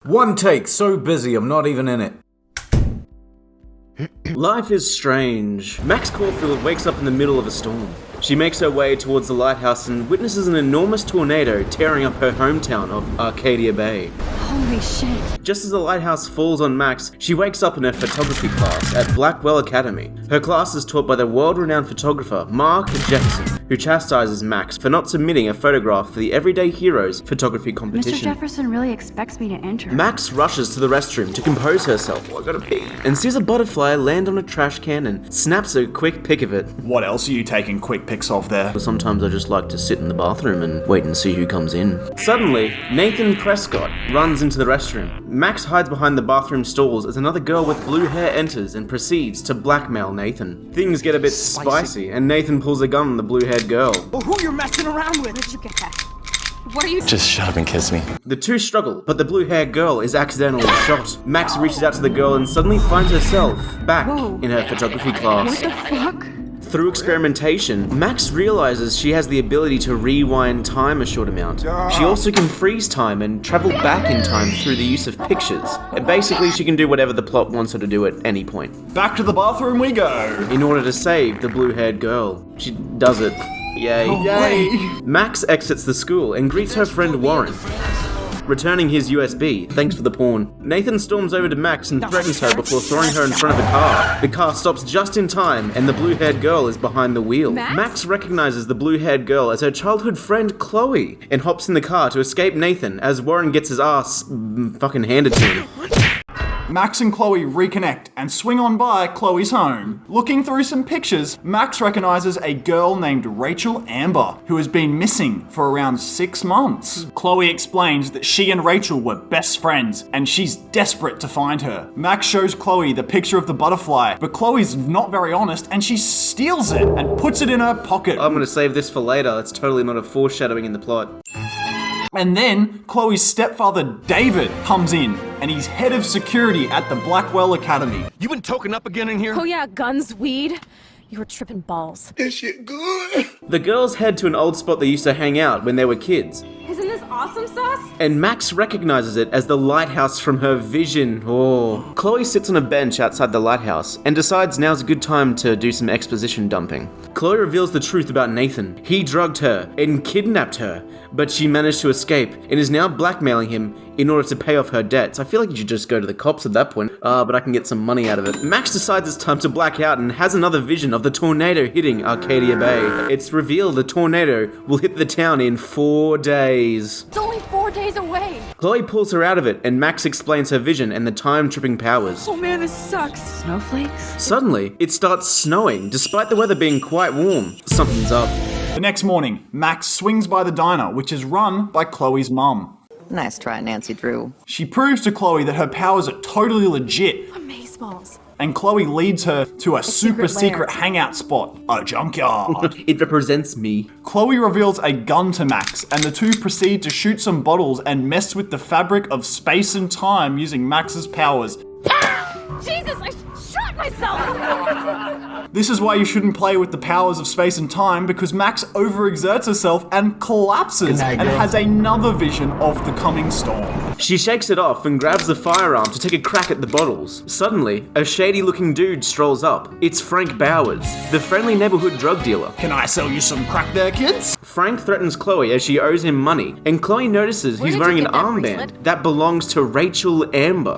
One take, so busy I'm not even in it. Life is strange. Max Caulfield wakes up in the middle of a storm. She makes her way towards the lighthouse and witnesses an enormous tornado tearing up her hometown of Arcadia Bay. Holy shit. Just as the lighthouse falls on Max, she wakes up in her photography class at Blackwell Academy. Her class is taught by the world-renowned photographer Mark Jefferson, who chastises Max for not submitting a photograph for the Everyday Heroes photography competition. Mr. Jefferson really expects me to enter. Max rushes to the restroom to compose herself, I gotta pee, and sees a butterfly land on a trash can and snaps a quick pic of it. What else are you taking quick pics of there? Sometimes I just like to sit in the bathroom and wait and see who comes in. Suddenly, Nathan Prescott runs into the restroom. Max hides behind the bathroom stalls as another girl with blue hair enters and proceeds to blackmail Nathan. Things get a bit spicy, and Nathan pulls a gun on the blue-haired girl. Well, who you're messing around with? Where'd you get that? What are you— Just shut up and kiss me. The two struggle, but the blue-haired girl is accidentally shot. Max reaches out to the girl and suddenly finds herself back in her photography class. What the fuck? Through experimentation, Max realizes she has the ability to rewind time a short amount. She also can freeze time and travel back in time through the use of pictures. And basically, she can do whatever the plot wants her to do at any point. Back to the bathroom we go. In order to save the blue-haired girl. She does it. Yay. Yay. Max exits the school and greets her friend Warren, returning his USB. Thanks for the porn. Nathan storms over to Max and threatens her before throwing her in front of a car. The car stops just in time and the blue-haired girl is behind the wheel. Max recognizes the blue-haired girl as her childhood friend Chloe and hops in the car to escape Nathan as Warren gets his ass fucking handed to him. Max and Chloe reconnect and swing on by Chloe's home. Looking through some pictures, Max recognizes a girl named Rachel Amber, who has been missing for around 6 months. Chloe explains that she and Rachel were best friends, and she's desperate to find her. Max shows Chloe the picture of the butterfly, but Chloe's not very honest, and she steals it and puts it in her pocket. I'm gonna save this for later. That's totally not a foreshadowing in the plot. And then Chloe's stepfather David comes in, and he's head of security at the Blackwell Academy. You been token up again in here? Oh yeah, guns, weed. You were tripping balls. This shit good. The girls head to an old spot they used to hang out when they were kids. Isn't this awesome sauce? And Max recognizes it as the lighthouse from her vision. Oh. Chloe sits on a bench outside the lighthouse and decides now's a good time to do some exposition dumping. Chloe reveals the truth about Nathan. He drugged her and kidnapped her, but she managed to escape and is now blackmailing him in order to pay off her debts. I feel like you should just go to the cops at that point, but I can get some money out of it. Max decides it's time to black out and has another vision of the tornado hitting Arcadia Bay. It's revealed the tornado will hit the town in 4 days. It's only 4 days away. Chloe pulls her out of it and Max explains her vision and the time-tripping powers. Oh man, this sucks. Snowflakes? Suddenly, it starts snowing despite the weather being quite warm. Something's up. The next morning, Max swings by the diner, which is run by Chloe's mum. Nice try, Nancy Drew. She proves to Chloe that her powers are totally legit, Amazeballs. and Chloe leads her to a super secret lair. hangout spot, a junkyard. It represents me. Chloe reveals a gun to Max, and the two proceed to shoot some bottles and mess with the fabric of space and time using Max's powers. Jesus, I shot myself. This is why you shouldn't play with the powers of space and time, because Max overexerts herself and collapses and has another vision of the coming storm. She shakes it off and grabs the firearm to take a crack at the bottles. Suddenly, a shady-looking dude strolls up. It's Frank Bowers, the friendly neighborhood drug dealer. Can I sell you some crack there, kids? Frank threatens Chloe as she owes him money, and Chloe notices he's did you wearing an get that armband bracelet? that belongs to Rachel Amber.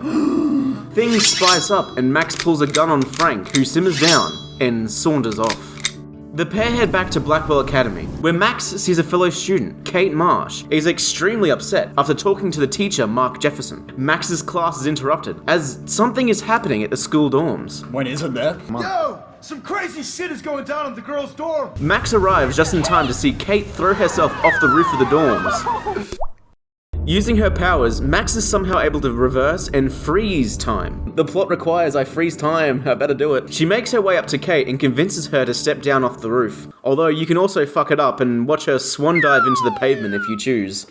Things spice up and Max pulls a gun on Frank, who simmers down and saunters off. The pair head back to Blackwell Academy, where Max sees a fellow student, Kate Marsh, is extremely upset after talking to the teacher, Mark Jefferson. Max's class is interrupted, as something is happening at the school dorms. When isn't there? Yo, some crazy shit is going down at the girls' dorm. Max arrives just in time to see Kate throw herself off the roof of the dorms. Using her powers, Max is somehow able to reverse and freeze time. The plot requires I freeze time, I better do it. She makes her way up to Kate and convinces her to step down off the roof. Although you can also fuck it up and watch her swan dive into the pavement if you choose.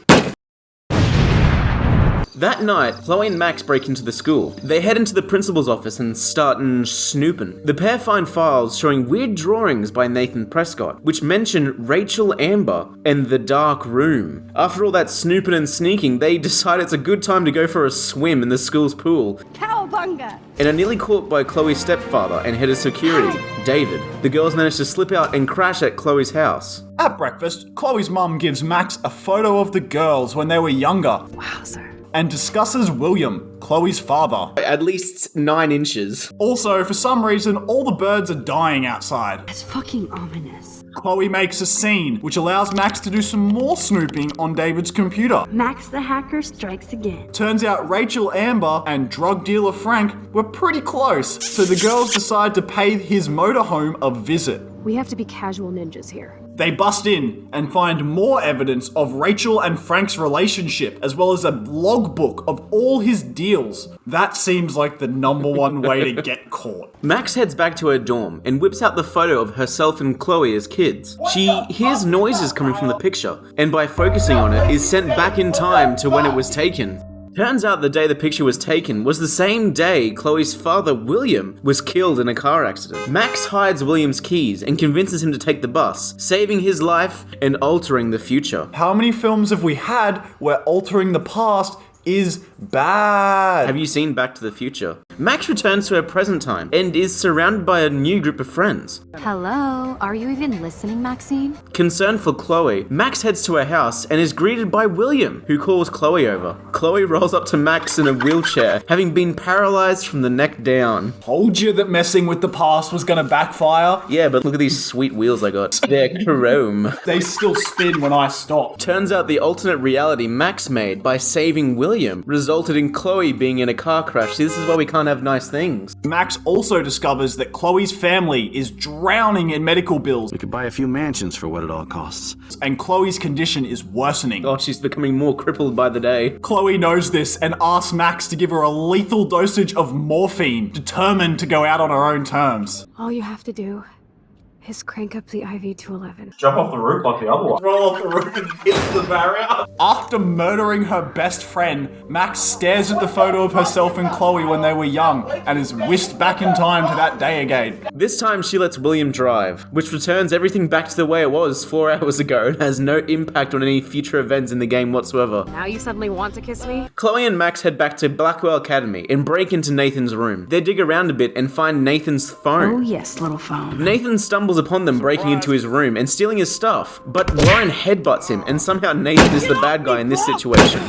That night, Chloe and Max break into the school. They head into the principal's office and start snooping. The pair find files showing weird drawings by Nathan Prescott, which mention Rachel Amber and the dark room. After all that snooping and sneaking, they decide it's a good time to go for a swim in the school's pool. Cowabunga! And are nearly caught by Chloe's stepfather and head of security, David. The girls manage to slip out and crash at Chloe's house. At breakfast, Chloe's mum gives Max a photo of the girls when they were younger Wowzer. and discusses William, Chloe's father. At least 9 inches. Also, for some reason, all the birds are dying outside. That's fucking ominous. Chloe makes a scene, which allows Max to do some more snooping on David's computer. Max the hacker strikes again. Turns out Rachel Amber and drug dealer Frank were pretty close, so the girls decide to pay his motorhome a visit. We have to be casual ninjas here. They bust in and find more evidence of Rachel and Frank's relationship, as well as a logbook of all his deals. That seems like the #1 way to get caught. Max heads back to her dorm and whips out the photo of herself and Chloe as kids. She hears noises coming from the picture, and by focusing on it, is sent back in time to when it was taken. Turns out the day the picture was taken was the same day Chloe's father, William, was killed in a car accident. Max hides William's keys and convinces him to take the bus, saving his life and altering the future. How many films have we had where altering the past is bad? Have you seen Back to the Future? Max returns to her present time and is surrounded by a new group of friends. Hello? Are you even listening, Maxine? Concerned for Chloe, Max heads to her house and is greeted by William, who calls Chloe over. Chloe rolls up to Max in a wheelchair, having been paralyzed from the neck down. Told you that messing with the past was gonna backfire. Yeah, but look at these sweet wheels I got. They're chrome. They still spin when I stop. Turns out the alternate reality Max made by saving William resulted in Chloe being in a car crash. See, this is why we can't have nice things. Max also discovers that Chloe's family is drowning in medical bills, We could buy a few mansions for what it all costs. and Chloe's condition is worsening. Oh, she's becoming more crippled by the day. Chloe knows this and asks Max to give her a lethal dosage of morphine, determined to go out on her own terms. All you have to do is crank up the IV to 11. Jump off the roof like the other one. Roll off the roof and hit the barrier. After murdering her best friend, Max stares at the photo of herself and Chloe when they were young and is whisked back in time to that day again. This time she lets William drive, which returns everything back to the way it was 4 hours ago and has no impact on any future events in the game whatsoever. Now you suddenly want to kiss me? Chloe and Max head back to Blackwell Academy and break into Nathan's room. They dig around a bit and find Nathan's phone. Oh yes, little phone. Nathan stumbles upon them breaking into his room and stealing his stuff, but Warren headbutts him and somehow Nathan is the bad guy in this situation.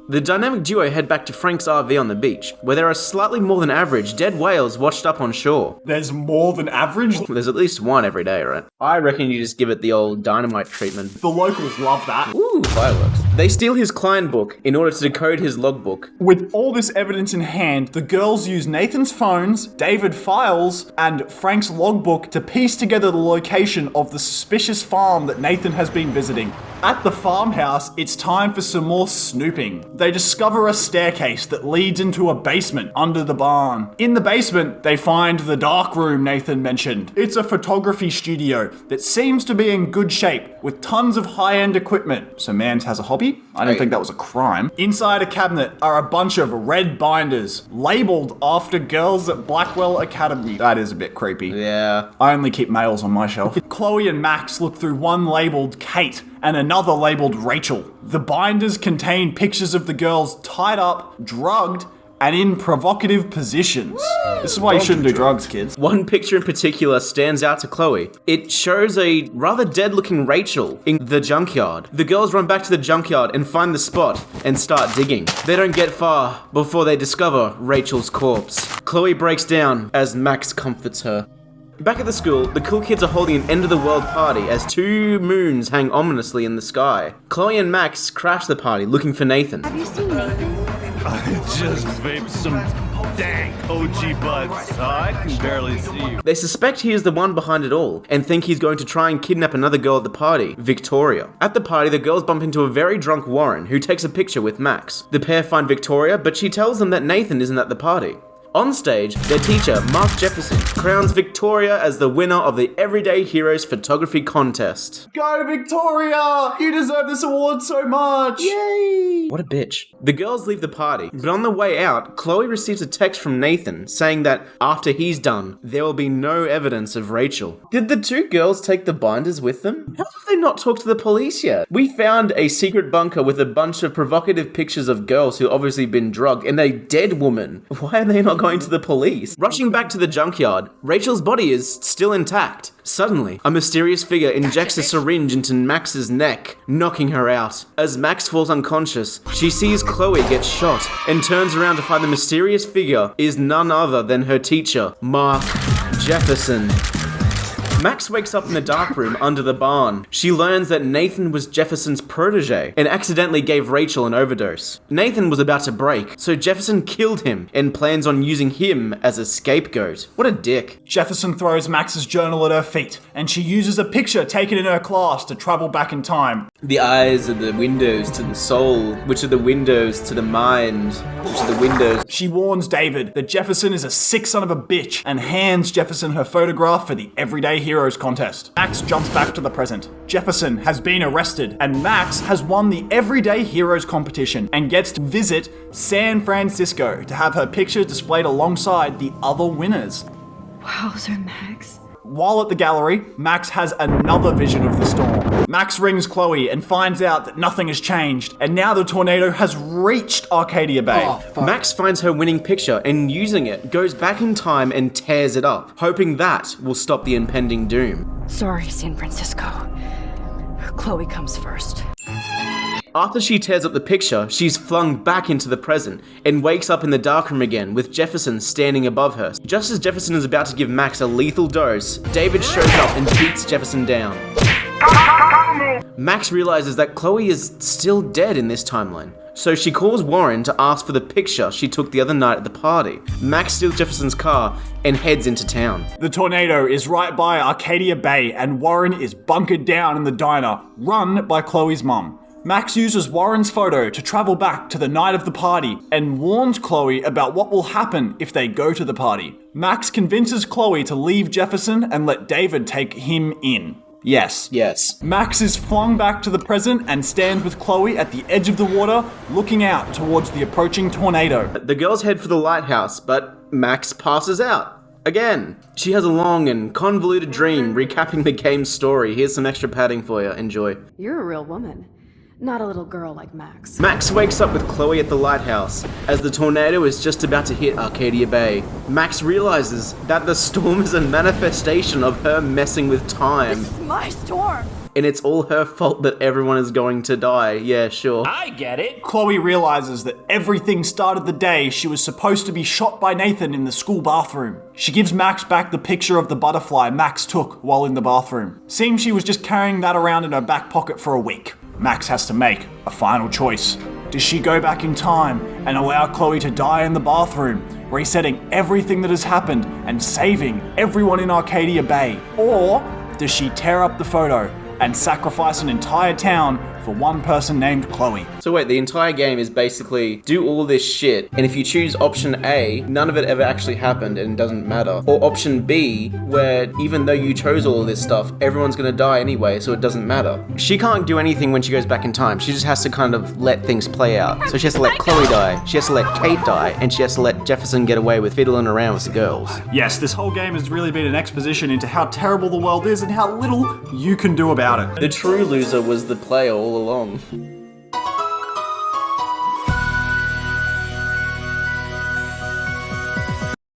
The dynamic duo head back to Frank's RV on the beach, where there are slightly more than average dead whales washed up on shore. There's more than average. There's at least one every day, right? I reckon you just give it the old dynamite treatment. The locals love that. Ooh, fireworks. They steal his client book in order to decode his logbook. With all this evidence in hand, the girls use Nathan's phones, David files, and Frank's logbook to piece together the location of the suspicious farm that Nathan has been visiting. At the farmhouse, it's time for some more snooping. They discover a staircase that leads into a basement under the barn. In the basement, they find the dark room Nathan mentioned. It's a photography studio that seems to be in good shape with tons of high-end equipment. So Mans has a hobby? I don't think that was a crime. Inside a cabinet are a bunch of red binders labeled after girls at Blackwell Academy. That is a bit creepy. Yeah. I only keep males on my shelf. Chloe and Max look through one labeled Kate and another labeled Rachel. The binders contain pictures of the girls tied up, drugged, and in provocative positions. This is why you shouldn't do drugs, kids. One picture in particular stands out to Chloe. It shows a rather dead-looking Rachel in the junkyard. The girls run back to the junkyard and find the spot and start digging. They don't get far before they discover Rachel's corpse. Chloe breaks down as Max comforts her. Back at the school, the cool kids are holding an end-of-the-world party as 2 moons hang ominously in the sky. Chloe and Max crash the party looking for Nathan. Have you seen Nathan? I just vaped some dank OG buds, so I can barely see you. They suspect he is the one behind it all, and think he's going to try and kidnap another girl at the party, Victoria. At the party, the girls bump into a very drunk Warren, who takes a picture with Max. The pair find Victoria, but she tells them that Nathan isn't at the party. On stage, their teacher, Mark Jefferson, crowns Victoria as the winner of the Everyday Heroes Photography Contest. Go Victoria! You deserve this award so much! Yay! What a bitch. The girls leave the party, but on the way out, Chloe receives a text from Nathan saying that after he's done, there will be no evidence of Rachel. Did the two girls take the binders with them? How have they not talked to the police yet? We found a secret bunker with a bunch of provocative pictures of girls who obviously been drugged and a dead woman. Why are they not going to the police? Rushing back to the junkyard, Rachel's body is still intact. Suddenly, a mysterious figure injects a syringe into Max's neck, knocking her out. As Max falls unconscious, she sees Chloe get shot and turns around to find the mysterious figure is none other than her teacher, Mark Jefferson. Max wakes up in the dark room under the barn. She learns that Nathan was Jefferson's protege and accidentally gave Rachel an overdose. Nathan was about to break, so Jefferson killed him and plans on using him as a scapegoat. What a dick. Jefferson throws Max's journal at her feet, and she uses a picture taken in her class to travel back in time. The eyes are the windows to the soul, which are the windows to the mind, which are the windows. She warns David that Jefferson is a sick son of a bitch and hands Jefferson her photograph for the Everyday Heroes Contest. Max jumps back to the present. Jefferson has been arrested, and Max has won the Everyday Heroes competition and gets to visit San Francisco to have her picture displayed alongside the other winners. Wowzer, Max. While at the gallery, Max has another vision of the storm. Max rings Chloe and finds out that nothing has changed, and now the tornado has reached Arcadia Bay. Max finds her winning picture and using it, goes back in time and tears it up, hoping that will stop the impending doom. Sorry, San Francisco. Chloe comes first. After she tears up the picture, she's flung back into the present and wakes up in the darkroom again with Jefferson standing above her. Just as Jefferson is about to give Max a lethal dose, David shows up and beats Jefferson down. Max realizes that Chloe is still dead in this timeline, so she calls Warren to ask for the picture she took the other night at the party. Max steals Jefferson's car and heads into town. The tornado is right by Arcadia Bay, and Warren is bunkered down in the diner, run by Chloe's mum. Max uses Warren's photo to travel back to the night of the party and warns Chloe about what will happen if they go to the party. Max convinces Chloe to leave Jefferson and let David take him in. Yes. Max is flung back to the present and stands with Chloe at the edge of the water, looking out towards the approaching tornado. The girls head for the lighthouse, but Max passes out. Again. She has a long and convoluted dream recapping the game's story. Here's some extra padding for you. Enjoy. You're a real woman, not a little girl like Max. Max wakes up with Chloe at the lighthouse as the tornado is just about to hit Arcadia Bay. Max realizes that the storm is a manifestation of her messing with time. This is my storm! And it's all her fault that everyone is going to die. Yeah, sure. I get it. Chloe realizes that everything started the day she was supposed to be shot by Nathan in the school bathroom. She gives Max back the picture of the butterfly Max took while in the bathroom. Seems she was just carrying that around in her back pocket for a week. Max has to make a final choice. Does she go back in time and allow Chloe to die in the bathroom, resetting everything that has happened and saving everyone in Arcadia Bay? Or does she tear up the photo and sacrifice an entire town for one person named Chloe? So wait, the entire game is basically do all this shit, and if you choose option A, none of it ever actually happened and it doesn't matter. Or option B, where even though you chose all of this stuff, everyone's gonna die anyway, so it doesn't matter. She can't do anything when she goes back in time. She just has to kind of let things play out. So she has to let Chloe die, she has to let Kate die, and she has to let Jefferson get away with fiddling around with the girls. Yes, this whole game has really been an exposition into how terrible the world is and how little you can do about it. The true loser was the player all along.